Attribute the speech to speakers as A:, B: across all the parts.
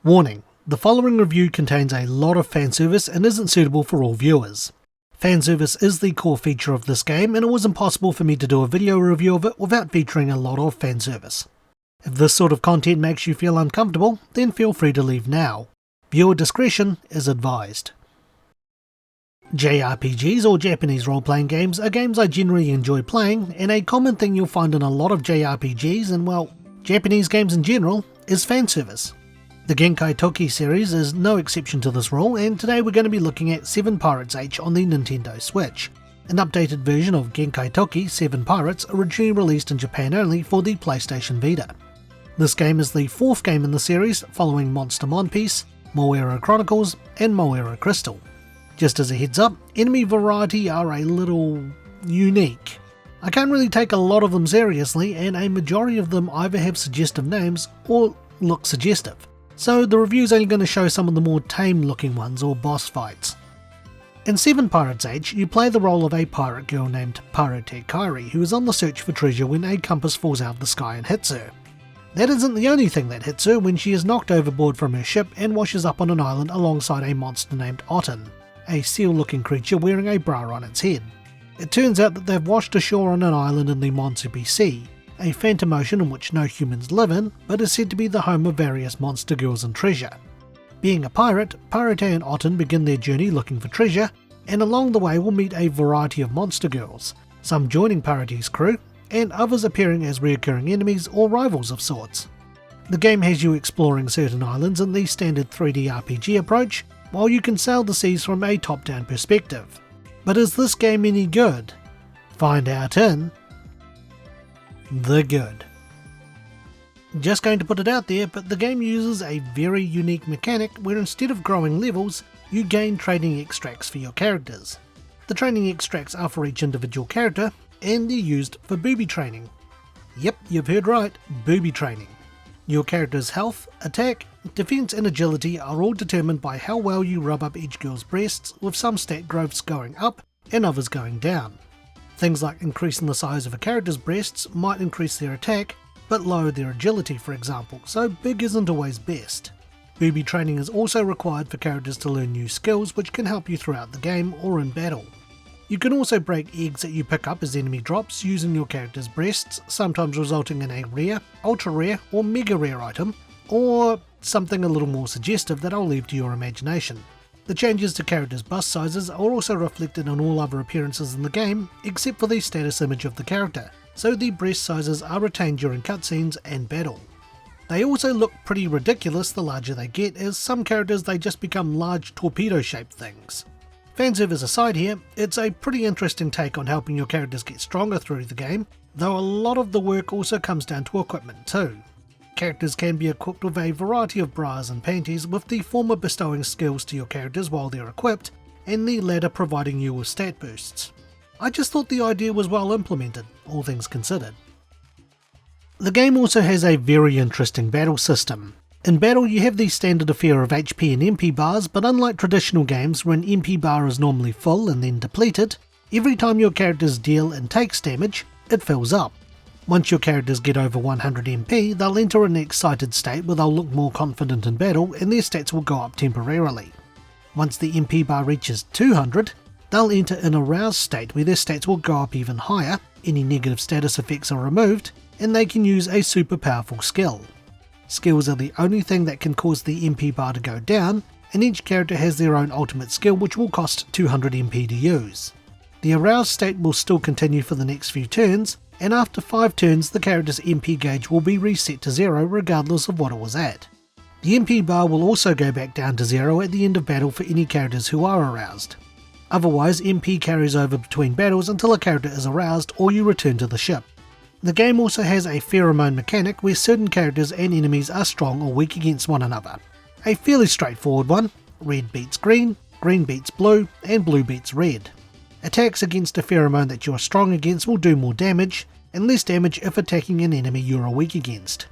A: Warning: the following review contains a lot of fan service and isn't suitable for all viewers. Fan service is the core feature of this game, and it was impossible for me to do a video review of it without featuring a lot of fan service. If this sort of content makes you feel uncomfortable, then feel free to leave now. Viewer discretion is advised. JRPGs, or Japanese role-playing games, are games I generally enjoy playing, and a common thing you'll find in a lot of JRPGs and, well, Japanese games in general, is fan service. The Genkai Tokki series is no exception to this rule, and today we're going to be looking at Seven Pirates H on the Nintendo Switch, an updated version of Genkai Tokki Seven Pirates originally released in Japan only for the Playstation Vita. This game is the fourth game in the series, following Monster Monpiece, Moero Chronicles, and Moero Crystal. Just as a heads up, enemy variety are a little unique. I can't really take a lot of them seriously, and a majority of them either have suggestive names or look suggestive. So the review's only going to show some of the more tame looking ones or boss fights. In Seven Pirates H, you play the role of a pirate girl named Parate Kairi, who is on the search for treasure when a compass falls out of the sky and hits her. That isn't the only thing that hits her when she is knocked overboard from her ship and washes up on an island alongside a monster named Otten, a seal-looking creature wearing a bra on its head. It turns out that they've washed ashore on an island in the Monsupi Sea, a phantom ocean in which no humans live in, but is said to be the home of various monster girls and treasure. Being a pirate, Parate and Otten begin their journey looking for treasure, and along the way will meet a variety of monster girls, some joining Parate's crew, and others appearing as recurring enemies or rivals of sorts. The game has you exploring certain islands in the standard 3D RPG approach, while you can sail the seas from a top-down perspective. But is this game any good? Find out in The Good. Just going to put it out there, but the game uses a very unique mechanic where instead of growing levels, you gain training extracts for your characters. The training extracts are for each individual character, and they're used for booby training. Yep, you've heard right, booby training. Your character's health, attack, defense and agility are all determined by how well you rub up each girl's breasts, with some stat growths going up and others going down. Things like increasing the size of a character's breasts might increase their attack, but lower their agility for example, so big isn't always best. Booby training is also required for characters to learn new skills which can help you throughout the game or in battle. You can also break eggs that you pick up as enemy drops using your character's breasts, sometimes resulting in a rare, ultra rare or mega rare item, or something a little more suggestive that I'll leave to your imagination. The changes to characters' bust sizes are also reflected in all other appearances in the game, except for the status image of the character, so the breast sizes are retained during cutscenes and battle. They also look pretty ridiculous the larger they get, as some characters they just become large torpedo-shaped things. Fanservice aside here, it's a pretty interesting take on helping your characters get stronger through the game, though a lot of the work also comes down to equipment too. Characters can be equipped with a variety of bras and panties, with the former bestowing skills to your characters while they're equipped, and the latter providing you with stat boosts. I just thought the idea was well implemented, all things considered. The game also has a very interesting battle system. In battle you have the standard affair of HP and MP bars, but unlike traditional games where an MP bar is normally full and then depleted, every time your characters deal and takes damage, it fills up. Once your characters get over 100 MP, they'll enter an excited state where they'll look more confident in battle and their stats will go up temporarily. Once the MP bar reaches 200, they'll enter an aroused state where their stats will go up even higher, any negative status effects are removed, and they can use a super powerful skill. Skills are the only thing that can cause the MP bar to go down, and each character has their own ultimate skill which will cost 200 MP to use. The aroused state will still continue for the next few turns, and after 5 turns the character's MP gauge will be reset to 0 regardless of what it was at. The MP bar will also go back down to 0 at the end of battle for any characters who are aroused. Otherwise, MP carries over between battles until a character is aroused or you return to the ship. The game also has a pheromone mechanic where certain characters and enemies are strong or weak against one another. A fairly straightforward one: red beats green, green beats blue, and blue beats red. Attacks against a pheromone that you are strong against will do more damage, and less damage if attacking an enemy you are weak against.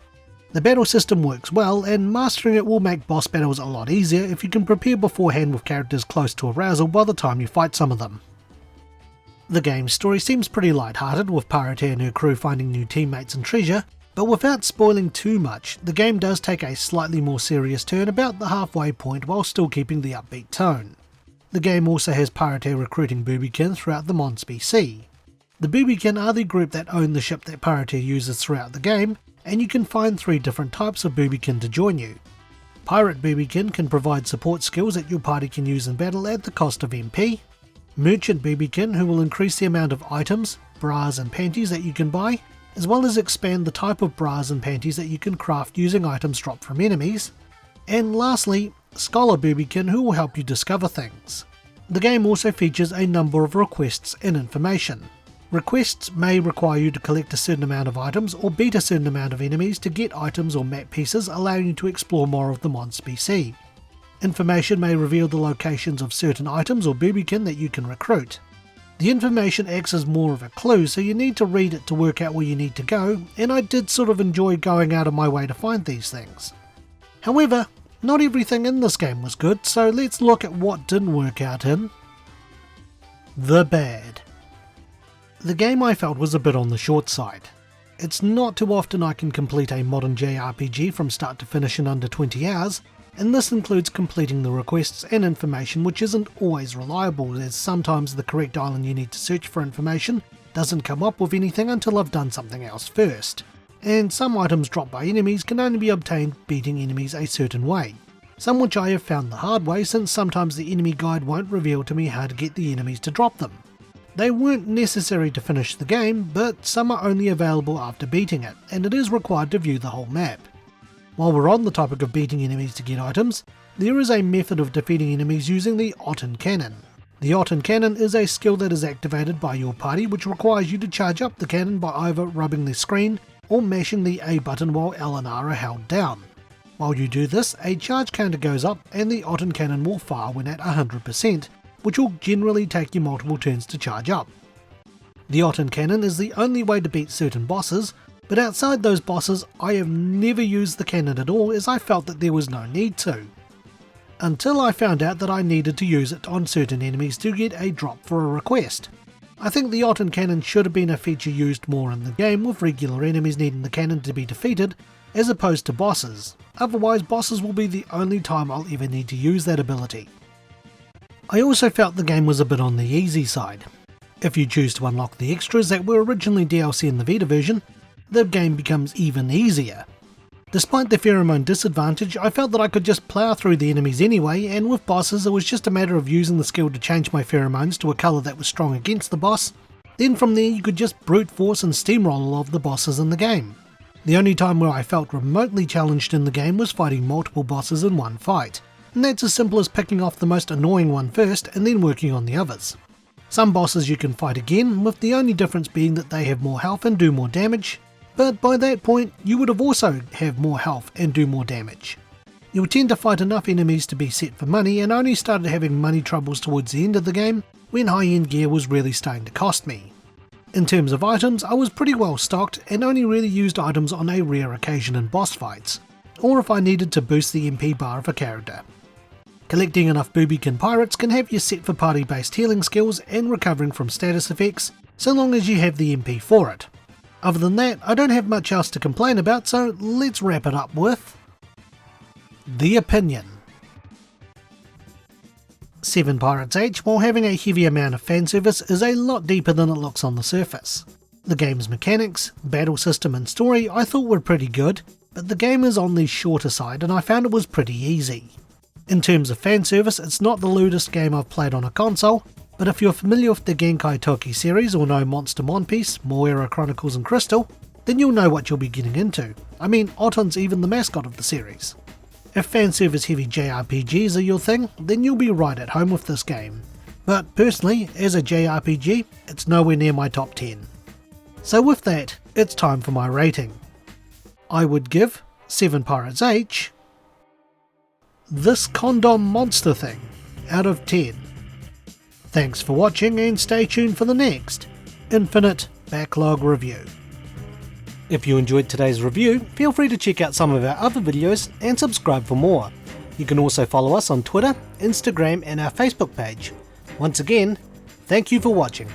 A: The battle system works well, and mastering it will make boss battles a lot easier if you can prepare beforehand with characters close to arousal by the time you fight some of them. The game's story seems pretty light-hearted, with Parate and her crew finding new teammates and treasure, But without spoiling too much, the game does take a slightly more serious turn about the halfway point while still keeping the upbeat tone. The game also has pirateer recruiting boobykin throughout the Monsupi Sea. The boobykin are the group that own the ship that pirateer uses throughout the game, and you can find 3 different types of boobykin to join you. Pirate boobykin can provide support skills that your party can use in battle at the cost of MP. Merchant boobykin, who will increase the amount of items, bras and panties that you can buy, as well as expand the type of bras and panties that you can craft using items dropped from enemies. And lastly, Scholar boobykin, who will help you discover things. The game also features a number of requests and information. Requests may require you to collect a certain amount of items or beat a certain amount of enemies to get items or map pieces, allowing you to explore more of the Monsupi Sea. Information may reveal the locations of certain items or boobykin that you can recruit. The information acts as more of a clue, so you need to read it to work out where you need to go, and I did sort of enjoy going out of my way to find these things. However, not everything in this game was good, so let's look at what didn't work out in the bad. The game I felt was a bit on the short side. It's not too often I can complete a modern JRPG from start to finish in under 20 hours, and this includes completing the requests and information, which isn't always reliable, as sometimes the correct island you need to search for information doesn't come up with anything until I've done something else first. And some items dropped by enemies can only be obtained beating enemies a certain way, some which I have found the hard way since sometimes the enemy guide won't reveal to me how to get the enemies to drop them. They weren't necessary to finish the game, but some are only available after beating it, and it is required to view the whole map. While we're on the topic of beating enemies to get items, there is a method of defeating enemies using the Otten Cannon. The Otten Cannon is a skill that is activated by your party, which requires you to charge up the cannon by either rubbing the screen or mashing the A button while L and R are held down. While you do this, a charge counter goes up and the Otten Cannon will fire when at 100%, which will generally take you multiple turns to charge up. The Otten Cannon is the only way to beat certain bosses, but outside those bosses I have never used the cannon at all, as I felt that there was no need to. Until I found out that I needed to use it on certain enemies to get a drop for a request. I think the Otten Cannon should have been a feature used more in the game, with regular enemies needing the cannon to be defeated, as opposed to bosses. Otherwise, bosses will be the only time I'll ever need to use that ability. I also felt the game was a bit on the easy side. If you choose to unlock the extras that were originally DLC in the Vita version, the game becomes even easier. Despite the pheromone disadvantage, I felt that I could just plough through the enemies anyway, and with bosses it was just a matter of using the skill to change my pheromones to a colour that was strong against the boss. Then from there you could just brute force and steamroll all of the bosses in the game. The only time where I felt remotely challenged in the game was fighting multiple bosses in one fight, and that's as simple as picking off the most annoying one first and then working on the others. Some bosses you can fight again, with the only difference being that they have more health and do more damage, but by that point you would have also have more health and do more damage. You'll tend to fight enough enemies to be set for money, and only started having money troubles towards the end of the game when high-end gear was really starting to cost me. In terms of items, I was pretty well stocked and only really used items on a rare occasion in boss fights, or if I needed to boost the MP bar of a character. Collecting enough boobykin pirates can have you set for party-based healing skills and recovering from status effects, so long as you have the MP for it. Other than that, I don't have much else to complain about, so let's wrap it up with the opinion. Seven Pirates H, while having a heavy amount of fan service, is a lot deeper than it looks on the surface. The game's mechanics, battle system and story I thought were pretty good, but the game is on the shorter side and I found it was pretty easy. In terms of fan service, it's not the lewdest game I've played on a console, but if you're familiar with the Genkai Tokki series or know Monster Monpiece, Moira Chronicles and Crystal, then you'll know what you'll be getting into. I mean, Otton's even the mascot of the series. If fanservice heavy JRPGs are your thing, then you'll be right at home with this game. But personally, as a JRPG, it's nowhere near my top 10. So with that, it's time for my rating. I would give Seven Pirates H this condom monster thing out of 10. Thanks for watching and stay tuned for the next Infinite Backlog review. If you enjoyed today's review, feel free to check out some of our other videos and subscribe for more. You can also follow us on Twitter, Instagram and our Facebook page. Once again, thank you for watching.